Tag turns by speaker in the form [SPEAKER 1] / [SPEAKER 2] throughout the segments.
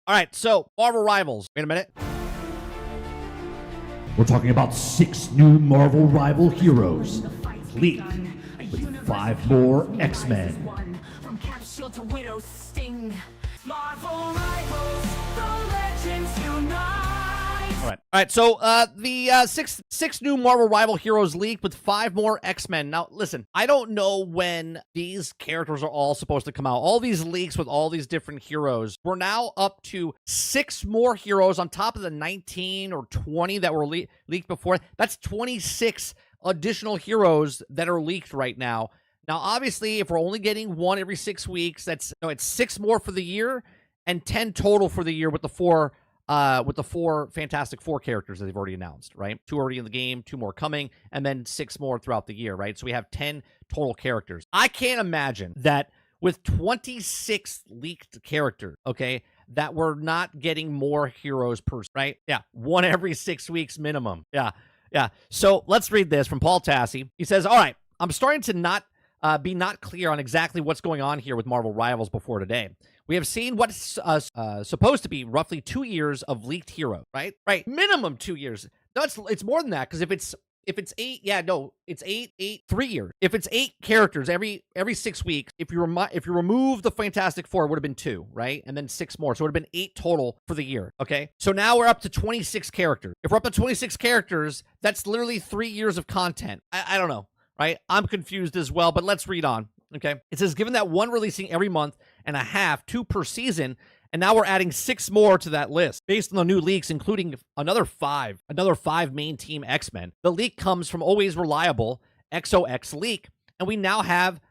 [SPEAKER 1] All right, so Marvel Rivals. Wait a minute.
[SPEAKER 2] We're talking about 6 new Marvel rival heroes, leaked with 5 more X-Men.
[SPEAKER 3] From Capsule to Widow Sting, Marvel Rivals, the legends unite.
[SPEAKER 1] All right. So the six new Marvel rival heroes leaked with 5 more X-Men. Now, listen, I don't know when these characters are all supposed to come out. All these leaks with all these different heroes. We're now up to 6 more heroes on top of the 19 or 20 that were leaked before. That's 26 additional heroes that are leaked right now. Now, obviously, if we're only getting one every 6 weeks, it's 6 more for the year and 10 total for the year with the 4 Fantastic Four characters that they've already announced, right? 2 already in the game, 2 more coming, and then 6 more throughout the year, right? So we have 10 total characters. I can't imagine that with 26 leaked characters, okay, that we're not getting more heroes per, right? Yeah, 1 every 6 weeks minimum. Yeah. So let's read this from Paul Tassi. He says, all right, I'm starting to not clear on exactly what's going on here with Marvel Rivals before today. We have seen what's supposed to be roughly 2 years of leaked hero, right? Right, minimum 2 years. It's more than that, because if it's 8, it's 3 years. If it's 8 characters every 6 weeks, if you remove the Fantastic Four, it would have been 2, right? And then 6 more, so it would have been 8 total for the year. Okay, so now we're up to 26 characters. If we're up to 26 characters, that's literally 3 years of content. I don't know, right? I'm confused as well, but let's read on. Okay, it says, given that 1 releasing every month and a half, 2 per season, and now we're adding 6 more to that list based on the new leaks, including another 5 main team X-Men. The leak comes from always reliable XOX leak, and we now have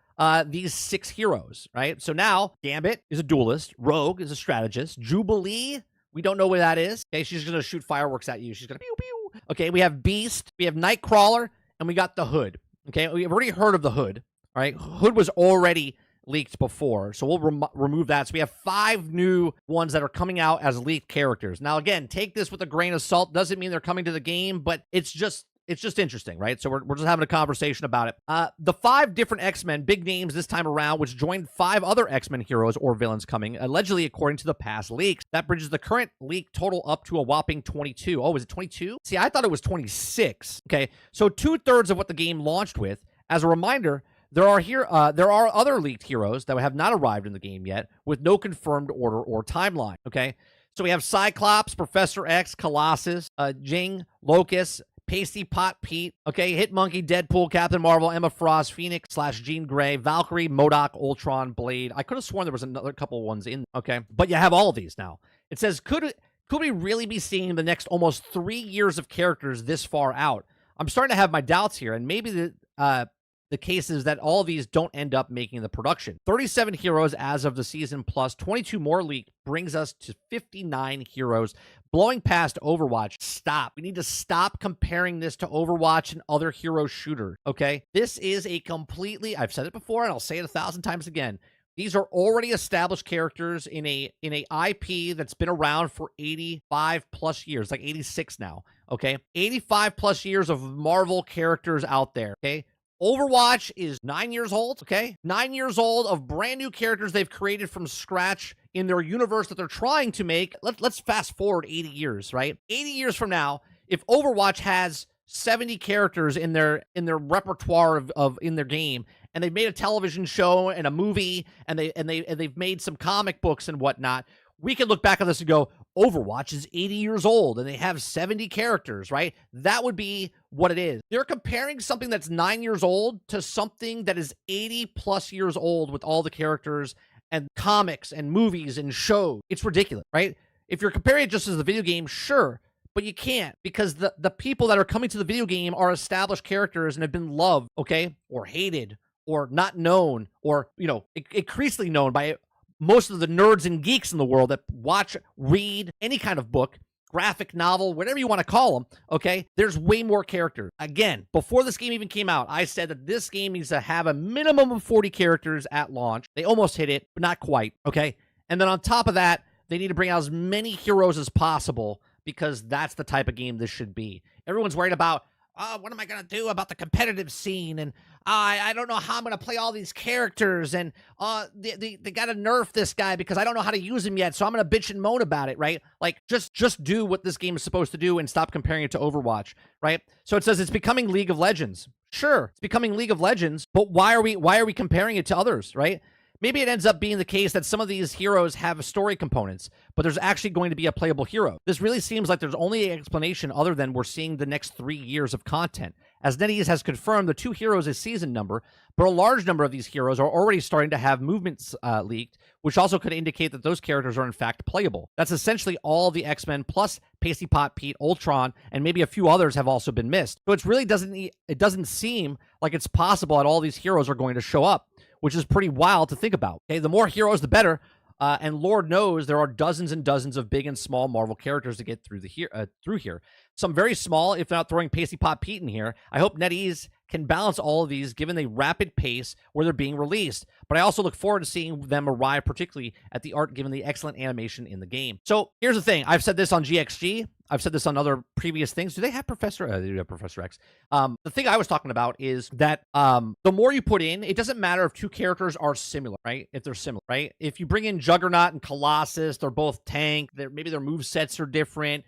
[SPEAKER 1] these 6 heroes, right? So now Gambit is a duelist, Rogue is a strategist, Jubilee, we don't know what that is. Okay, she's gonna shoot fireworks at you. She's gonna pew pew. Okay, we have Beast, we have Nightcrawler, and we got the Hood. Okay, we've already heard of the Hood. All right, Hood was already leaked before, so we'll remove that. So we have 5 new ones that are coming out as leaked characters. Now, again, take this with a grain of salt. Doesn't mean they're coming to the game, but it's just interesting, right? So we're just having a conversation about it. The 5 different X-Men, big names this time around, which joined 5 other X-Men heroes or villains coming, allegedly according to the past leaks. That bridges the current leak total up to a whopping 22. Oh, is it 22? See, I thought it was 26. Okay, so 2/3 of what the game launched with. As a reminder, there are other leaked heroes that have not arrived in the game yet with no confirmed order or timeline, okay? So we have Cyclops, Professor X, Colossus, Jing, Locust, Pasty Pot Pete, okay? Hitmonkey, Deadpool, Captain Marvel, Emma Frost, Phoenix / Jean Grey, Valkyrie, MODOK, Ultron, Blade. I could have sworn there was another couple ones in, okay? But you have all of these now. It says, could we really be seeing the next almost 3 years of characters this far out? I'm starting to have my doubts here, and maybe the case is that all of these don't end up making the production. 37 heroes as of the season plus 22 more leaked brings us to 59 heroes, blowing past Overwatch. Stop. We need to stop comparing this to Overwatch and other hero shooters, okay? This is a completely, I've said it before and I'll say it 1,000 times again. These are already established characters in a IP that's been around for 85 plus years, like 86 now, okay? 85 plus years of Marvel characters out there, okay? Overwatch is 9 years old, okay? 9 years old of brand new characters they've created from scratch in their universe that they're trying to make. Let's fast forward 80 years, right? 80 years from now, if Overwatch has 70 characters in their repertoire of in their game, and they've made a television show and a movie, and they've made some comic books and whatnot, we can look back on this and go, Overwatch is 80 years old and they have 70 characters, right? That would be what it is. They're comparing something that's 9 years old to something that is 80 plus years old with all the characters and comics and movies and shows. It's ridiculous, right? If you're comparing it just as the video game, sure, but you can't, because the people that are coming to the video game are established characters and have been loved, okay, or hated or not known, or, you know, increasingly known by most of the nerds and geeks in the world that watch, read any kind of book, graphic novel, whatever you want to call them, okay? There's way more characters. Again, before this game even came out, I said that this game needs to have a minimum of 40 characters at launch. They almost hit it, but not quite, okay? And then on top of that, they need to bring out as many heroes as possible, because that's the type of game this should be. Everyone's worried about, what am I gonna do about the competitive scene? And I don't know how I'm gonna play all these characters. And they gotta nerf this guy because I don't know how to use him yet. So I'm gonna bitch and moan about it, right? Like just do what this game is supposed to do and stop comparing it to Overwatch, right? So it says it's becoming League of Legends. Sure, it's becoming League of Legends, but why are we comparing it to others, right? Maybe it ends up being the case that some of these heroes have story components, but there's actually going to be a playable hero. This really seems like there's only an explanation other than we're seeing the next 3 years of content. As NetEase has confirmed, the 2 heroes is season number, but a large number of these heroes are already starting to have movements leaked, which also could indicate that those characters are in fact playable. That's essentially all the X-Men plus Pasty Pot Pete, Ultron, and maybe a few others have also been missed. So it doesn't seem like it's possible that all these heroes are going to show up, which is pretty wild to think about. Okay, the more heroes, the better. And Lord knows there are dozens and dozens of big and small Marvel characters to get through here. Some very small, if not throwing Pasty Pot Pete in here. I hope NetEase can balance all of these given the rapid pace where they're being released. But I also look forward to seeing them arrive, particularly at the art, given the excellent animation in the game. So here's the thing. I've said this on GXG. I've said this on other previous things. Do they have Professor? They do have Professor X. The thing I was talking about is that the more you put in, it doesn't matter if 2 characters are similar, right? If they're similar, right? If you bring in Juggernaut and Colossus, they're both tank. Maybe their movesets are different.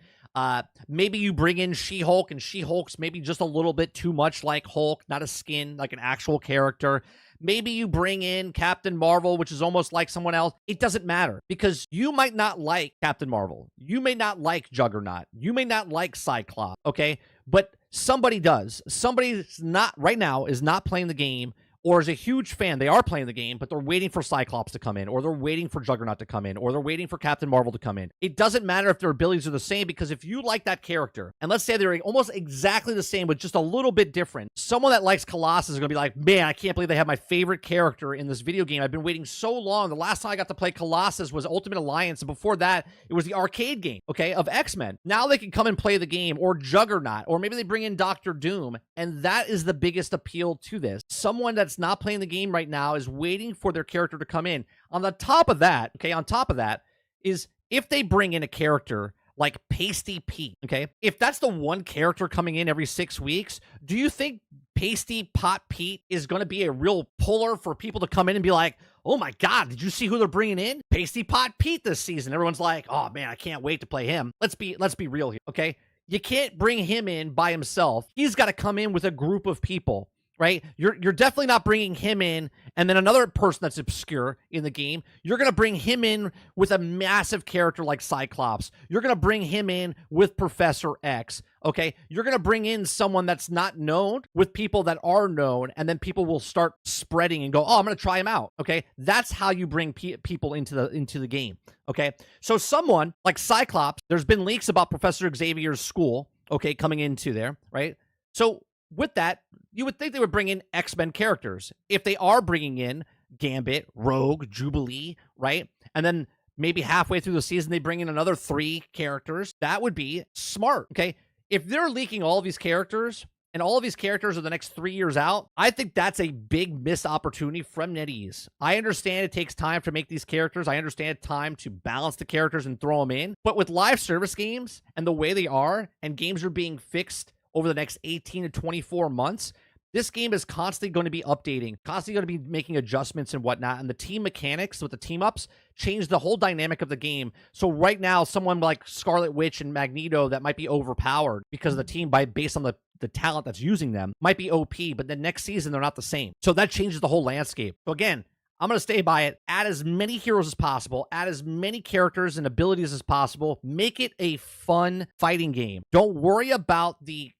[SPEAKER 1] Maybe you bring in She-Hulk, and She-Hulk's maybe just a little bit too much like Hulk, not a skin, like an actual character. Maybe you bring in Captain Marvel, which is almost like someone else. It doesn't matter because you might not like Captain Marvel. You may not like Juggernaut. You may not like Cyclops, okay? But somebody does. Somebody's not, right now, is not playing the game or is a huge fan. They are playing the game, but they're waiting for Cyclops to come in, or they're waiting for Juggernaut to come in, or they're waiting for Captain Marvel to come in. It doesn't matter if their abilities are the same, because if you like that character, and let's say they're almost exactly the same, but just a little bit different, someone that likes Colossus is going to be like, man, I can't believe they have my favorite character in this video game. I've been waiting so long. The last time I got to play Colossus was Ultimate Alliance, and before that, it was the arcade game, okay, of X-Men. Now they can come and play the game, or Juggernaut, or maybe they bring in Doctor Doom, and that is the biggest appeal to this. Someone that's not playing the game right now is waiting for their character to come in. On the top of that, okay, on top of that is if they bring in a character like Pasty Pete, okay, if that's the one character coming in every 6 weeks, do you think Pasty Pot Pete is going to be a real puller for people to come in and be like, oh my God, did you see who they're bringing in? Pasty Pot Pete this season. Everyone's like, oh man, I can't wait to play him. Let's be real here, okay? You can't bring him in by himself. He's got to come in with a group of people. Right? You're definitely not bringing him in and then another person that's obscure in the game. You're going to bring him in with a massive character like Cyclops. You're going to bring him in with Professor X. Okay? You're going to bring in someone that's not known with people that are known, and then people will start spreading and go, oh, I'm going to try him out. Okay? That's how you bring people into the game. Okay? So someone like Cyclops, there's been leaks about Professor Xavier's school, okay, coming into there, right? So with that, you would think they would bring in X-Men characters. If they are bringing in Gambit, Rogue, Jubilee, right? And then maybe halfway through the season, they bring in another 3 characters. That would be smart, okay? If they're leaking all of these characters, and all of these characters are the next 3 years out, I think that's a big missed opportunity from NetEase. I understand it takes time to make these characters. I understand time to balance the characters and throw them in. But with live service games and the way they are, and games are being fixed over the next 18 to 24 months, this game is constantly going to be updating, constantly going to be making adjustments and whatnot. And the team mechanics with the team ups change the whole dynamic of the game. So right now, someone like Scarlet Witch and Magneto that might be overpowered because of the team based on the talent that's using them might be OP, but the next season they're not the same. So that changes the whole landscape. So again, I'm going to stay by it. Add as many heroes as possible. Add as many characters and abilities as possible. Make it a fun fighting game. Don't worry about the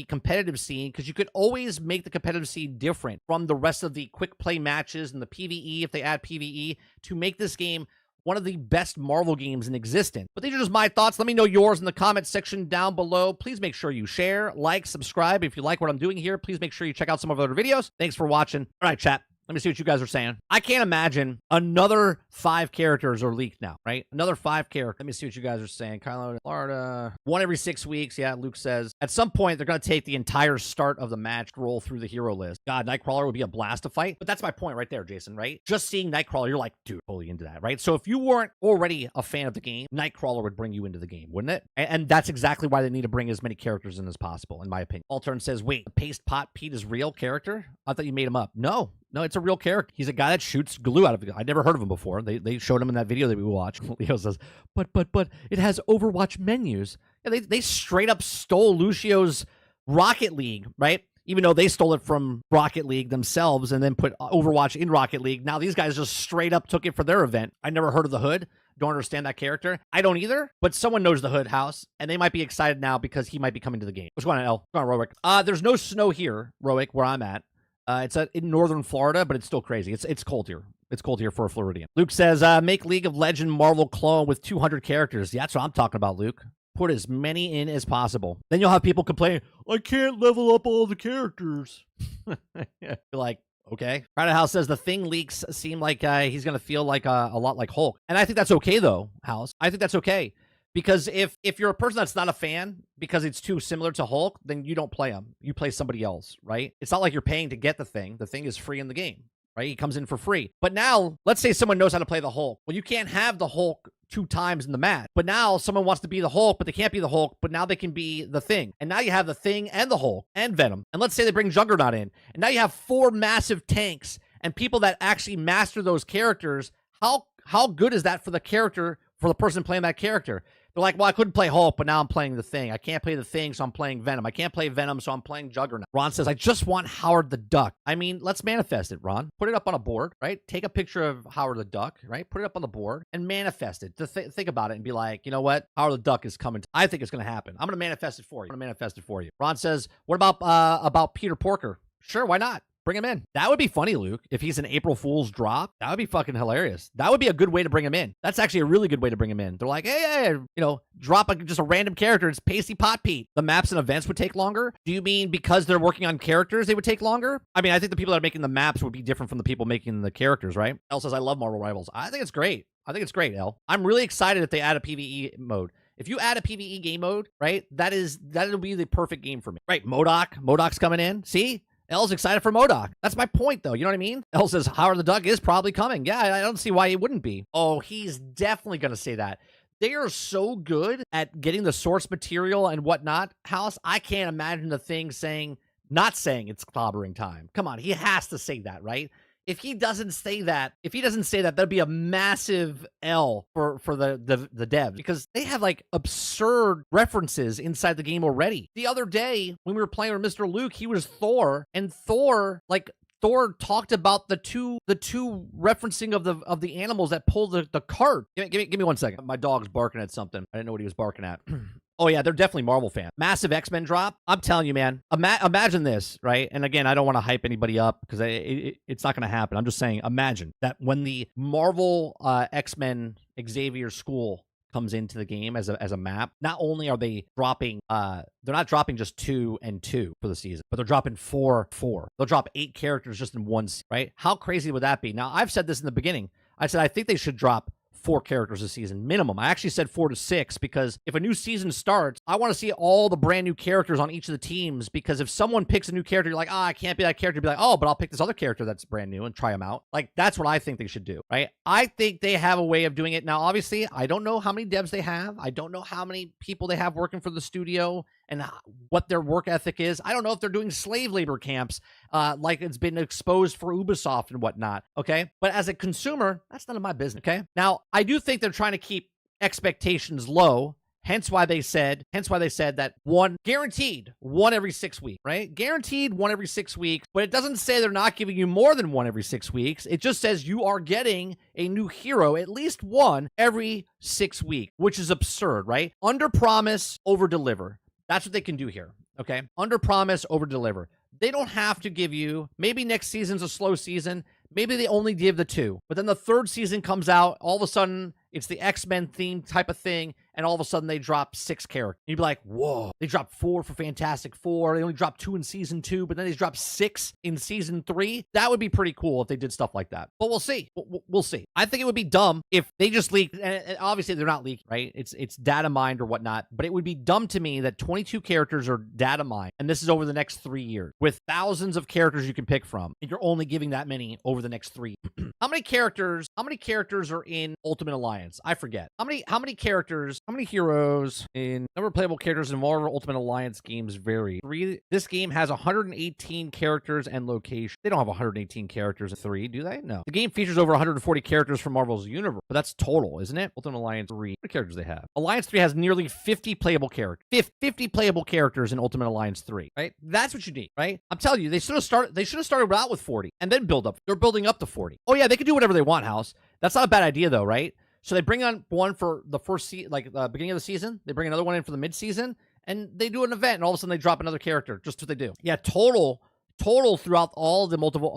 [SPEAKER 1] competitive scene, because you could always make the competitive scene different from the rest of the quick play matches and the PvE, if they add PvE, to make this game one of the best Marvel games in existence. But these are just my thoughts. Let me know yours in the comment section down below. Please make sure you share, like, subscribe. If you like what I'm doing here, please make sure you check out some of our other videos. Thanks for watching. All right, chat. Let me see what you guys are saying. I can't imagine another 5 characters are leaked now, right? Another 5 characters. Let me see what you guys are saying. Kylo, Florida. 1 every 6 weeks. Yeah, Luke says. At some point, they're going to take the entire start of the match to roll through the hero list. God, Nightcrawler would be a blast to fight. But that's my point right there, Jason, right? Just seeing Nightcrawler, you're like, dude, totally into that, right? So if you weren't already a fan of the game, Nightcrawler would bring you into the game, wouldn't it? And that's exactly why they need to bring as many characters in as possible, in my opinion. Altern says, wait, the Paste Pot Pete is real character? I thought you made him up. No, it's a real character. He's a guy that shoots glue out of it. I'd never heard of him before. They showed him in that video that we watched. Leo says, but it has Overwatch menus. Yeah, they straight up stole Lucio's Rocket League, right? Even though they stole it from Rocket League themselves and then put Overwatch in Rocket League. Now these guys just straight up took it for their event. I never heard of the Hood. Don't understand that character. I don't either, but someone knows the Hood house, and they might be excited now because he might be coming to the game. What's going on, L? What's going on, Roic? There's no snow here, Roic, where I'm at. It's in northern Florida, but it's still crazy. It's cold here. It's cold here for a Floridian. Luke says, make League of Legends Marvel clone with 200 characters. Yeah, that's what I'm talking about, Luke. Put as many in as possible. Then you'll have people complain, I can't level up all the characters. You're like, okay. Private House says the Thing leaks seem like he's going to feel like a lot like Hulk. And I think that's okay, though, House. I think that's okay. Because if you're a person that's not a fan because it's too similar to Hulk, then you don't play him. You play somebody else, right? It's not like you're paying to get the Thing. The Thing is free in the game, right? He comes in for free. But now, let's say someone knows how to play the Hulk. Well, you can't have the Hulk 2 times in the match. But now someone wants to be the Hulk, but they can't be the Hulk, but now they can be the Thing. And now you have the Thing and the Hulk and Venom. And let's say they bring Juggernaut in. And now you have 4 massive tanks and people that actually master those characters. How good is that for the character, for the person playing that character? They're like, well, I couldn't play Hulk, but now I'm playing the Thing. I can't play the Thing, so I'm playing Venom. I can't play Venom, so I'm playing Juggernaut. Ron says, I just want Howard the Duck. I mean, let's manifest it, Ron. Put it up on a board, right? Take a picture of Howard the Duck, right? Put it up on the board and manifest it. Think about it and be like, you know what? Howard the Duck is coming. I think it's going to happen. I'm going to manifest it for you. Ron says, what about Peter Porker? Sure, why not? Bring him in. That would be funny, Luke. If he's an April Fool's drop, that would be fucking hilarious. That would be a good way to bring him in. That's actually a really good way to bring him in. They're like, hey, drop just a random character. It's Pasty Pot Pete. The maps and events would take longer. Do you mean because they're working on characters, they would take longer? I mean, I think the people that are making the maps would be different from the people making the characters, right? El says, I love Marvel Rivals. I think it's great. El. I'm really excited if they add a PvE mode. If you add a PvE game mode, right, that'll be the perfect game for me. Right, MODOK's coming in. See? L's excited for MODOK. That's my point, though. You know what I mean? L says Howard the Duck is probably coming. Yeah, I don't see why he wouldn't be. Oh, he's definitely going to say that. They are so good at getting the source material and whatnot, House. I can't imagine the Thing not saying it's clobbering time. Come on, he has to say that, right? If he doesn't say that, that'd be a massive L for the devs, because they have like absurd references inside the game already. The other day when we were playing with Mr. Luke, he was Thor, and Thor talked about the two referencing of the animals that pull the cart. Give me 1 second. My dog's barking at something. I didn't know what he was barking at. Oh, yeah, they're definitely Marvel fans. Massive X-Men drop. I'm telling you, man. Imagine this, right? And again, I don't want to hype anybody up because it's not going to happen. I'm just saying, imagine that when the Marvel X-Men Xavier School comes into the game as a map, not only are they dropping, they're not dropping just 2 and 2 for the season, but they're dropping 4. They'll drop 8 characters just in one, right? How crazy would that be? Now, I've said this in the beginning. I said I think they should drop 4 characters a season minimum. I actually said 4 to 6 because if a new season starts, I want to see all the brand new characters on each of the teams, because if someone picks a new character, you're like, I can't be that character. Be like, oh, but I'll pick this other character that's brand new and try them out. Like, that's what I think they should do, right? I think they have a way of doing it. Now, obviously, I don't know how many devs they have. I don't know how many people they have working for the studio and what their work ethic is. I don't know if they're doing slave labor camps like it's been exposed for Ubisoft and whatnot, okay? But as a consumer, that's none of my business, okay? Now, I do think they're trying to keep expectations low, hence why they said that guaranteed 1 every 6 weeks, right? Guaranteed 1 every 6 weeks, but it doesn't say they're not giving you more than 1 every 6 weeks. It just says you are getting a new hero, at least 1 every 6 weeks, which is absurd, right? Under promise, over deliver. That's what they can do here, okay? Under promise, over deliver. They don't have to give you, maybe next season's a slow season, maybe they only give the 2, but then the 3rd season comes out, all of a sudden it's the X-Men themed type of thing, and all of a sudden they drop 6 characters. You'd be like, whoa, they dropped 4 for Fantastic Four. They only dropped 2 in season 2, but then they dropped 6 in season 3. That would be pretty cool if they did stuff like that. But we'll see. We'll see. I think it would be dumb if they just leaked, and obviously they're not leaking, right? It's data mined or whatnot, but it would be dumb to me that 22 characters are data mined, and this is over the next 3 years with thousands of characters you can pick from, and you're only giving that many over the next 3. How many characters are in Ultimate Alliance? I forget. How many heroes in number of playable characters in Marvel Ultimate Alliance games vary. This game has 118 characters and locations. They don't have 118 characters in 3, do they? No. The game features over 140 characters from Marvel's universe, but that's total, isn't it? Ultimate Alliance 3. How many characters do they have? Alliance 3 has nearly 50 playable characters. 50 playable characters in Ultimate Alliance 3, right? That's what you need, right? I'm telling you, they should have started out with 40 and then build up. They're building up to 40. Oh yeah, they can do whatever they want, House. That's not a bad idea though, right? So they bring on one for the first beginning of the season. They bring another one in for the mid-season, and they do an event, and all of a sudden they drop another character. Just what they do. Yeah, total throughout all the multiple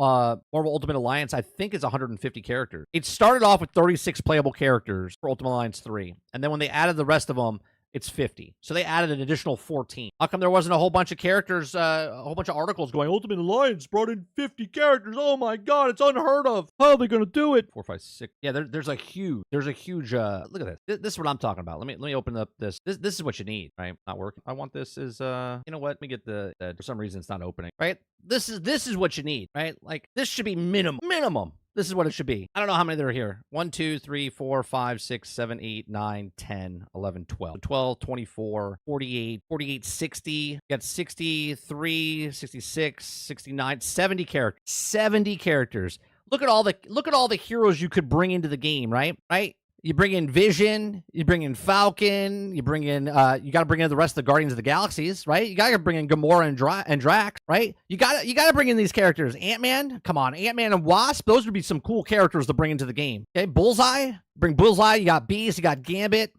[SPEAKER 1] Marvel Ultimate Alliance, I think it's 150 characters. It started off with 36 playable characters for Ultimate Alliance 3, and then when they added the rest of them, it's 50. So they added an additional 14. How come there wasn't a whole bunch of characters, a whole bunch of articles going, Ultimate Alliance brought in 50 characters. Oh my God, it's unheard of. How are they going to do it? 4, 5, 6. Yeah, there's a huge, look at this. This is what I'm talking about. Let me open up this. This is what you need, right? Not working. I want this as, you know what? Let me get for some reason it's not opening, right? This is what you need, right? Like this should be minimum. This is what it should be. I don't know how many there are here. 1, 2, 3, 4, 5, 6, 7, 8, 9, 10, 11, 12. 12, 24, 48, 48, 60. You got 63, 66, 69, 70 characters. 70 characters. Look at all the heroes you could bring into the game, right? Right? You bring in Vision, you bring in Falcon, you bring in, you got to bring in the rest of the Guardians of the Galaxies, right? You got to bring in Gamora and Drax, right? You got to bring in these characters. Ant-Man, come on, Ant-Man and Wasp, those would be some cool characters to bring into the game. Okay, Bullseye, bring Bullseye. You got Beast, you got Gambit,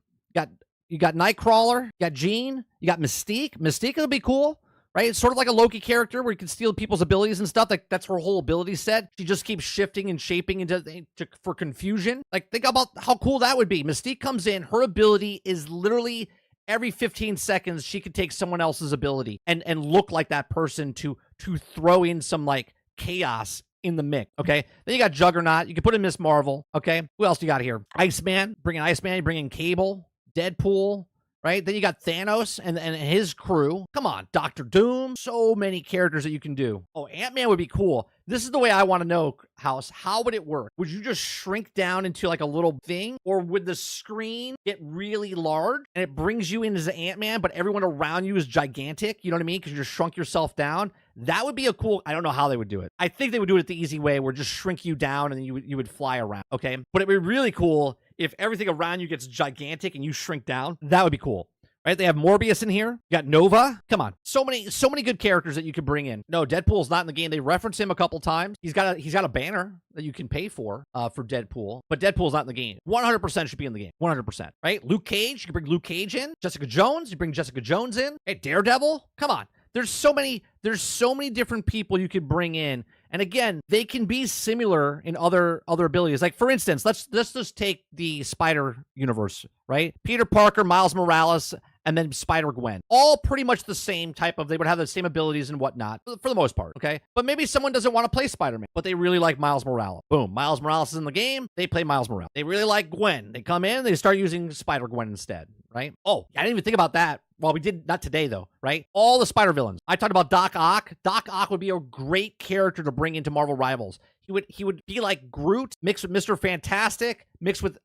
[SPEAKER 1] you got Nightcrawler, you got Jean, you got Mystique. Mystique will be cool. Right? It's sort of like a Loki character where you can steal people's abilities and stuff. Like that's her whole ability set. She just keeps shifting and shaping for confusion. Like think about how cool that would be. Mystique comes in, her ability is literally every 15 seconds she could take someone else's ability and look like that person to throw in some like chaos in the mix. Okay. Then you got Juggernaut. You can put in Miss Marvel. Okay. Who else do you got here? Iceman. Bring in Iceman. You bring in Cable. Deadpool. Right? Then you got Thanos and his crew. Come on, Doctor Doom. So many characters that you can do. Oh, Ant-Man would be cool. This is the way I want to know, House. How would it work? Would you just shrink down into like a little thing? Or would the screen get really large and it brings you in as an Ant-Man, but everyone around you is gigantic? You know what I mean? Because you just shrunk yourself down. That would be a cool, I don't know how they would do it. I think they would do it the easy way where just shrink you down and you would fly around, okay? But it would be really cool if everything around you gets gigantic and you shrink down. That would be cool. Right? They have Morbius in here. You got Nova. Come on. So many good characters that you could bring in. No, Deadpool's not in the game. They reference him a couple times. He's got a banner that you can pay for Deadpool, but Deadpool's not in the game. 100% should be in the game. 100%. Right? Luke Cage. You can bring Luke Cage in. Jessica Jones. You bring Jessica Jones in. Hey, Daredevil. Come on. There's so many different people you could bring in. And again, they can be similar in other abilities. Like for instance, let's just take the Spider universe, right? Peter Parker, Miles Morales, and then Spider-Gwen. All pretty much the same type of, they would have the same abilities and whatnot, for the most part, okay? But maybe someone doesn't want to play Spider-Man, but they really like Miles Morales. Boom, Miles Morales is in the game, they play Miles Morales. They really like Gwen. They come in, they start using Spider-Gwen instead, right? Oh, I didn't even think about that. Well, we did not today, though, right? All the Spider villains. I talked about Doc Ock. Doc Ock would be a great character to bring into Marvel Rivals. He would be like Groot mixed with Mr. Fantastic mixed with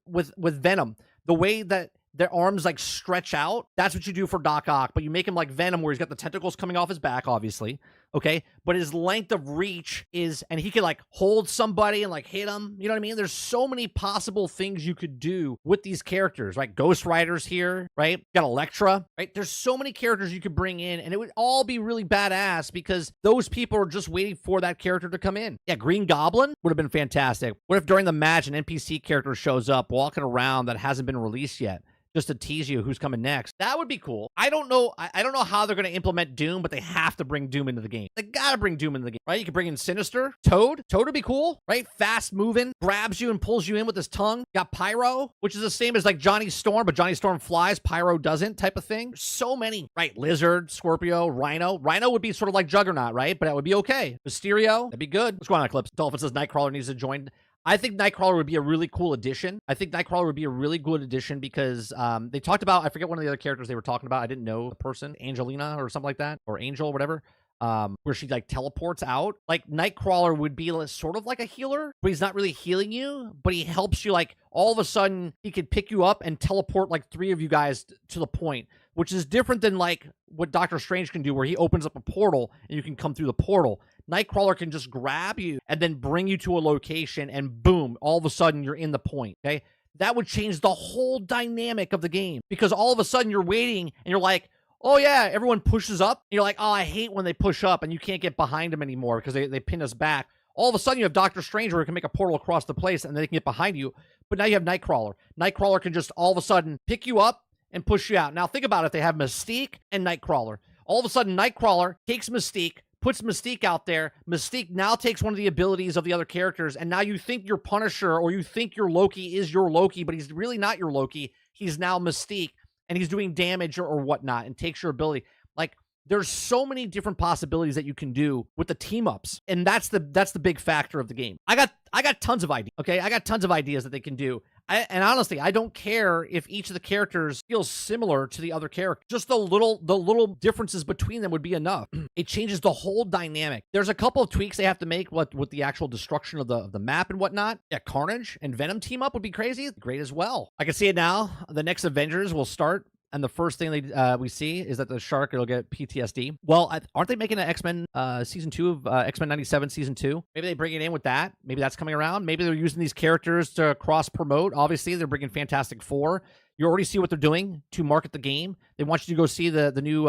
[SPEAKER 1] Venom. The way that their arms like stretch out, that's what you do for Doc Ock, but you make him like Venom where he's got the tentacles coming off his back, obviously, okay? But his length of reach is, and he can like hold somebody and like hit them, you know what I mean? There's so many possible things you could do with these characters, right? Ghost Rider's here, right? You got Elektra, right? There's so many characters you could bring in, and it would all be really badass because those people are just waiting for that character to come in. Yeah, Green Goblin would have been fantastic. What if during the match an NPC character shows up walking around that hasn't been released yet? just to tease you who's coming next. That would be cool. I don't know. I don't know how they're going to implement Doom, but they have to bring Doom into the game. They got to bring Doom into the game, right? You can bring in Sinister, Toad. Toad would be cool, right? Fast moving, grabs you and pulls you in with his tongue. Got Pyro, which is the same as like Johnny Storm, but Johnny Storm flies, Pyro doesn't, type of thing. So many, right? Lizard, Scorpio, Rhino. Rhino would be sort of like Juggernaut, right? But that would be okay. Mysterio, that'd be good. What's going on, Eclipse? Dolphin says Nightcrawler needs to join. I think Nightcrawler would be a really cool addition. I think Nightcrawler would be a really good addition because they talked about, I forget one of the other characters they were talking about. I didn't know the person, Angelina or something like that, or Angel, whatever, where she like teleports out. Like Nightcrawler would be sort of like a healer, but he's not really healing you, but he helps you. Like all of a sudden he could pick you up and teleport like 3 of you guys to the point, which is different than like what Doctor Strange can do, where he opens up a portal and you can come through the portal. Nightcrawler can just grab you and then bring you to a location and boom, all of a sudden you're in the point, okay? That would change the whole dynamic of the game because all of a sudden you're waiting and you're like, oh yeah, everyone pushes up. And you're like, oh, I hate when they push up and you can't get behind them anymore because they pin us back. All of a sudden you have Doctor Strange where he can make a portal across the place and they can get behind you. But now you have Nightcrawler. Nightcrawler can just all of a sudden pick you up and push you out. Now think about it. They have Mystique and Nightcrawler. All of a sudden Nightcrawler takes Mystique, puts Mystique out there. Mystique now takes one of the abilities of the other characters, and now you think your Punisher or you think your Loki is your Loki, but he's really not your Loki. He's now Mystique, and he's doing damage or whatnot and takes your ability. Like, there's so many different possibilities that you can do with the team-ups, and that's the big factor of the game. I got tons of ideas, okay? I got tons of ideas that they can do. And honestly, I don't care if each of the characters feels similar to the other character. Just the little differences between them would be enough. It changes the whole dynamic. There's a couple of tweaks they have to make with the actual destruction of the map and whatnot. Yeah, Carnage and Venom team up would be crazy. Great as well. I can see it now. The next Avengers will start. And the first thing we see is that the shark will get PTSD. Well, aren't they making an X-Men season 2 of X-Men 97 season 2? Maybe they bring it in with that. Maybe that's coming around. Maybe they're using these characters to cross-promote. Obviously, they're bringing Fantastic Four. You already see what they're doing to market the game. They want you to go see the new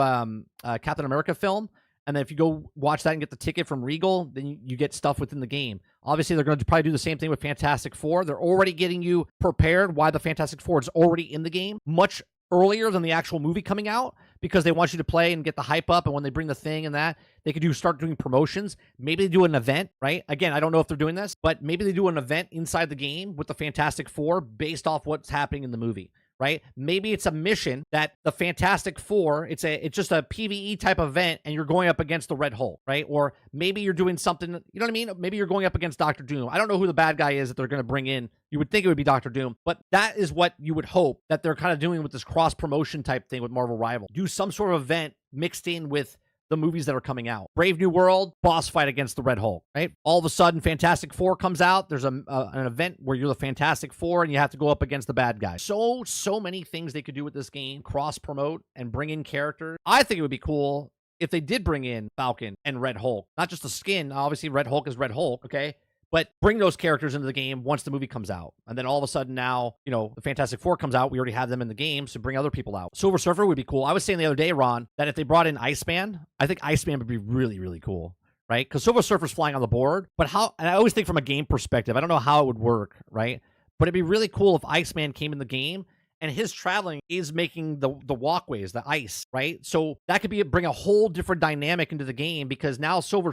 [SPEAKER 1] Captain America film. And then if you go watch that and get the ticket from Regal, then you get stuff within the game. Obviously, they're going to probably do the same thing with Fantastic Four. They're already getting you prepared why the Fantastic Four is already in the game. Much earlier than the actual movie coming out because they want you to play and get the hype up, and when they bring the thing and that, they could start doing promotions. Maybe they do an event, right? Again, I don't know if they're doing this, but maybe they do an event inside the game with the Fantastic Four based off what's happening in the movie, right? Maybe it's a mission that the Fantastic Four, it's just a PvE type event and you're going up against the Red Hulk, right? Or maybe you're doing something, you know what I mean? Maybe you're going up against Doctor Doom. I don't know who the bad guy is that they're going to bring in. You would think it would be Doctor Doom, but that is what you would hope that they're kind of doing with this cross-promotion type thing with Marvel Rival. Do some sort of event mixed in with the movies that are coming out. Brave New World, boss fight against the Red Hulk, right? All of a sudden, Fantastic Four comes out. There's an event where you're the Fantastic Four and you have to go up against the bad guy. So many things they could do with this game. Cross-promote and bring in characters. I think it would be cool if they did bring in Falcon and Red Hulk. Not just the skin. Obviously, Red Hulk is Red Hulk, okay? But bring those characters into the game once the movie comes out. And then all of a sudden now, the Fantastic Four comes out. We already have them in the game, so bring other people out. Silver Surfer would be cool. I was saying the other day, Ron, that if they brought in Iceman, I think Iceman would be really, really cool, right? Because Silver Surfer's flying on the board. But and I always think from a game perspective, I don't know how it would work, right? But it'd be really cool if Iceman came in the game and his traveling is making the walkways, the ice, right? So that could bring a whole different dynamic into the game because now Iceman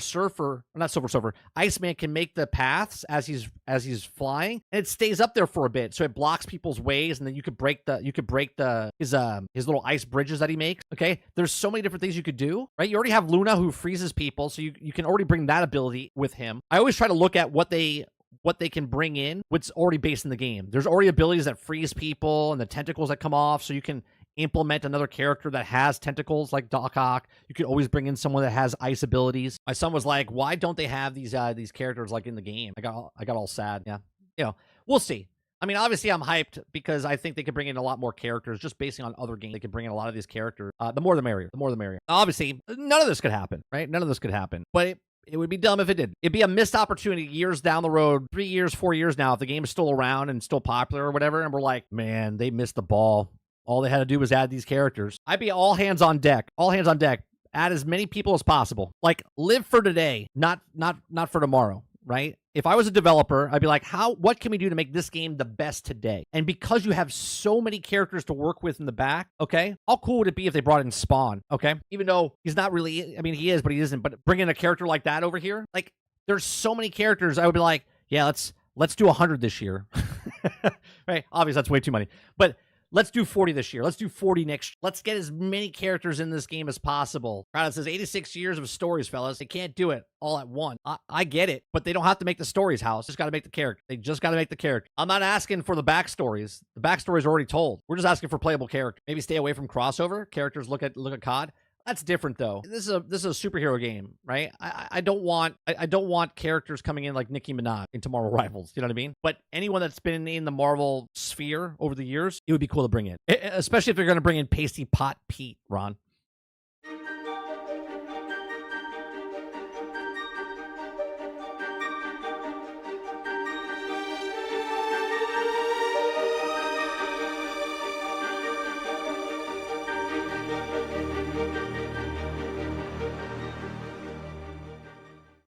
[SPEAKER 1] can make the paths as he's flying, and it stays up there for a bit, so it blocks people's ways, and then you could break his little ice bridges that he makes. Okay, there's so many different things you could do, right? You already have Luna who freezes people, so you can already bring that ability with him. I always try to look at what they can bring in, what's already based in the game. There's already abilities that freeze people and the tentacles that come off, so you can implement another character that has tentacles like Doc Ock. You could always bring in someone that has ice abilities. My son was like, why don't they have these characters like in the game? I got all sad. Yeah. We'll see. I mean, obviously I'm hyped because I think they could bring in a lot more characters just basing on other games. They could bring in a lot of these characters. The more the merrier. The more the merrier. Obviously, none of this could happen, right? None of this could happen. But it would be dumb if it did. It'd be a missed opportunity years down the road, 3 years, 4 years now, if the game is still around and still popular or whatever, and we're like, man, they missed the ball. All they had to do was add these characters. I'd be all hands on deck. All hands on deck. Add as many people as possible. Like, live for today, not for tomorrow, right? If I was a developer, I'd be like, what can we do to make this game the best today? And because you have so many characters to work with in the back, okay, how cool would it be if they brought in Spawn, okay? Even though he's not really, I mean, he is, but he isn't. But bringing a character like that over here, like, there's so many characters, I would be like, yeah, let's do 100 this year. Right? Obviously, that's way too many. But let's do 40 this year. Let's do 40 next. Let's get as many characters in this game as possible. Right? It says 86 years of stories, fellas. They can't do it all at once. I get it, but they don't have to make the stories, House. Just got to make the character. They just got to make the character. I'm not asking for the backstories. The backstories are already told. We're just asking for playable characters. Maybe stay away from crossover. Characters look at COD. That's different though. This is a superhero game, right? I don't want characters coming in like Nicki Minaj into Marvel Rivals. You know what I mean? But anyone that's been in the Marvel sphere over the years, it would be cool to bring in, especially if you're going to bring in Pasty Pot Pete, Ron.